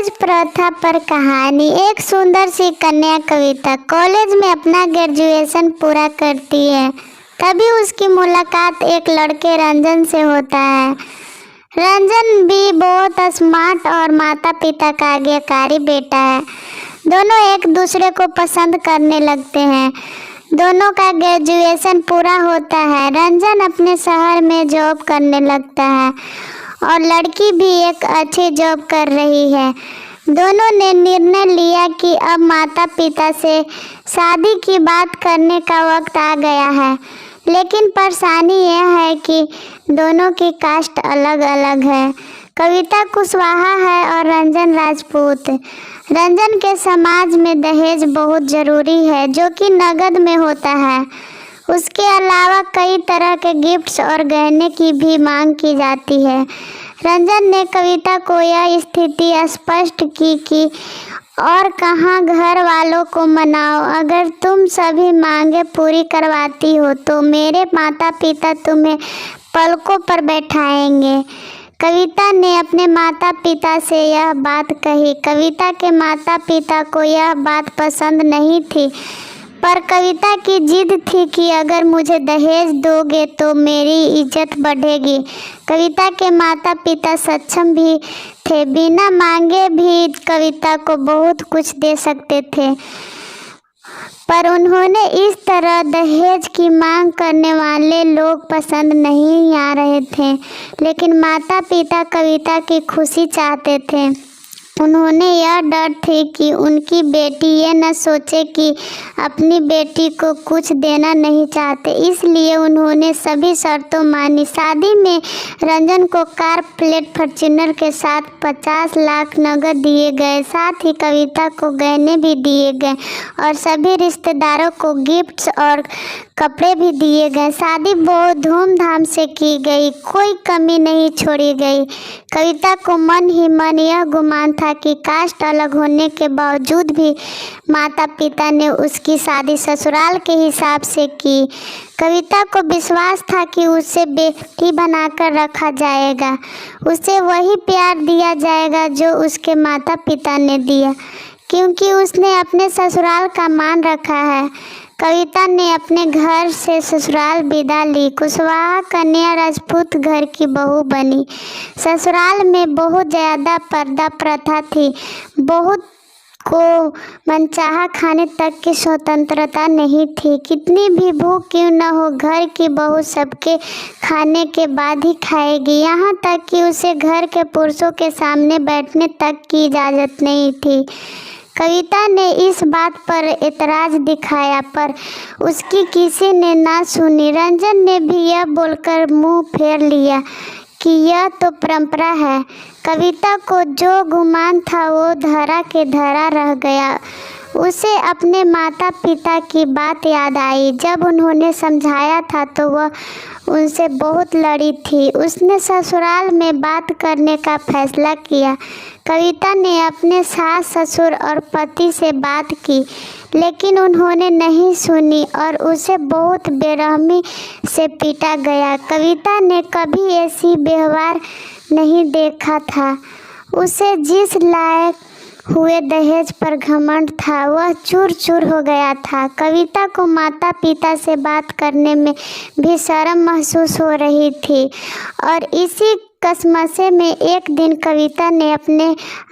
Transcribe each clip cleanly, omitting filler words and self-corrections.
दहेज प्रथा पर कहानी। एक सुंदर सी कन्या कविता कॉलेज में अपना ग्रेजुएशन पूरा करती है। तभी उसकी मुलाकात एक लड़के रंजन से होता है। रंजन भी बहुत स्मार्ट और माता पिता का आज्ञाकारी बेटा है। दोनों एक दूसरे को पसंद करने लगते हैं। दोनों का ग्रेजुएशन पूरा होता है। रंजन अपने शहर में जॉब करने लगता है और लड़की भी एक अच्छी जॉब कर रही है। दोनों ने निर्णय लिया कि अब माता पिता से शादी की बात करने का वक्त आ गया है। लेकिन परेशानी यह है कि दोनों की कास्ट अलग अलग है। कविता कुशवाहा है और रंजन राजपूत। रंजन के समाज में दहेज बहुत ज़रूरी है, जो कि नगद में होता है। उसके अलावा कई तरह के गिफ्ट्स और गहने की भी मांग की जाती है। रंजन ने कविता को यह स्थिति स्पष्ट की कि और कहाँ घर वालों को मनाओ, अगर तुम सभी मांगे पूरी करवाती हो तो मेरे माता पिता तुम्हें पलकों पर बैठाएंगे। कविता ने अपने माता पिता से यह बात कही। कविता के माता पिता को यह बात पसंद नहीं थी, पर कविता की जिद थी कि अगर मुझे दहेज दोगे तो मेरी इज्जत बढ़ेगी। कविता के माता पिता सक्षम भी थे, बिना मांगे भी कविता को बहुत कुछ दे सकते थे, पर उन्होंने इस तरह दहेज की मांग करने वाले लोग पसंद नहीं आ रहे थे। लेकिन माता पिता कविता की खुशी चाहते थे। उन्होंने यह डर थी कि उनकी बेटी ये न सोचे कि अपनी बेटी को कुछ देना नहीं चाहते, इसलिए उन्होंने सभी शर्तों मानी। शादी में रंजन को कार प्लेट फॉर्च्यूनर के साथ 50 लाख नगद दिए गए। साथ ही कविता को गहने भी दिए गए और सभी रिश्तेदारों को गिफ्ट्स और कपड़े भी दिए गए। शादी बहुत धूमधाम से की गई, कोई कमी नहीं छोड़ी गई। कविता को मन ही मन यह गुमान था कि कास्ट अलग होने के बावजूद भी माता पिता ने उसकी शादी ससुराल के हिसाब से की। कविता को विश्वास था कि उसे बेटी बनाकर रखा जाएगा, उसे वही प्यार दिया जाएगा जो उसके माता पिता ने दिया, क्योंकि उसने अपने ससुराल का मान रखा है। कविता ने अपने घर से ससुराल विदा ली। कुशवाहा कन्या राजपूत घर की बहू बनी। ससुराल में बहुत ज़्यादा पर्दा प्रथा थी। बहुत को मनचाहा खाने तक की स्वतंत्रता नहीं थी। कितनी भी भूख क्यों न हो, घर की बहू सबके खाने के बाद ही खाएगी। यहाँ तक कि उसे घर के पुरुषों के सामने बैठने तक की इजाज़त नहीं थी। कविता ने इस बात पर एतराज़ दिखाया, पर उसकी किसी ने ना सुनी। रंजन ने भी यह बोलकर मुंह फेर लिया कि यह तो परंपरा है। कविता को जो गुमान था वो धरा के धरा रह गया। उसे अपने माता पिता की बात याद आई। जब उन्होंने समझाया था तो वह उनसे बहुत लड़ी थी। उसने ससुराल में बात करने का फैसला किया। कविता ने अपने सास ससुर और पति से बात की, लेकिन उन्होंने नहीं सुनी और उसे बहुत बेरहमी से पीटा गया। कविता ने कभी ऐसी व्यवहार नहीं देखा था। उसे जिस लायक हुए दहेज पर घमंड था वह चूर चूर हो गया था। कविता को माता पिता से बात करने में भी शर्म महसूस हो रही थी और इसी कसमसे में एक दिन कविता ने अपने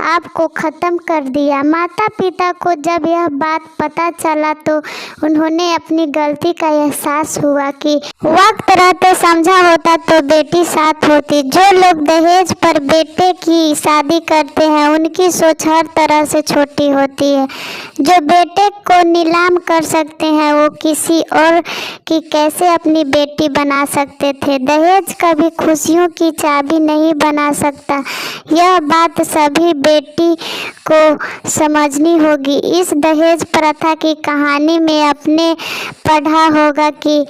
आप को ख़त्म कर दिया। माता पिता को जब यह बात पता चला तो उन्होंने अपनी गलती का एहसास हुआ कि वक्त रहते समझा होता तो बेटी साथ होती। जो लोग दहेज पर बेटे की शादी करते हैं उनकी सोच हर तरह से छोटी होती है। जो बेटे को नीलाम कर सकते हैं वो किसी और की कैसे अपनी बेटी बना सकते थे। दहेज कभी खुशियों की चाबी नहीं बना सकता। यह बात सभी बेटी को समझनी होगी। इस दहेज प्रथा की कहानी में आपने पढ़ा होगा कि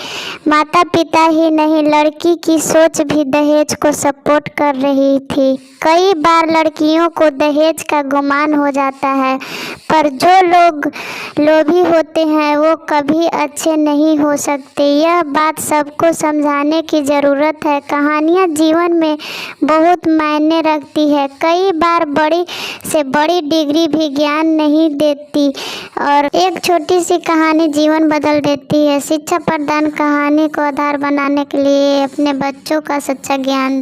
माता पिता ही नहीं, लड़की की सोच भी दहेज को सपोर्ट कर रही थी। कई बार लड़कियों को दहेज का गुमान हो जाता है, पर जो लोग लोभी होते हैं वो कभी अच्छे नहीं हो सकते। यह बात सबको समझाने की ज़रूरत है। कहानियाँ जीवन में बहुत मायने रखती है। कई बार बड़ी से बड़ी डिग्री भी ज्ञान नहीं देती और एक छोटी सी कहानी जीवन बदल देती है। शिक्षा प्रदान कहानी को आधार बनाने के लिए अपने बच्चों का सच्चा ज्ञान दें।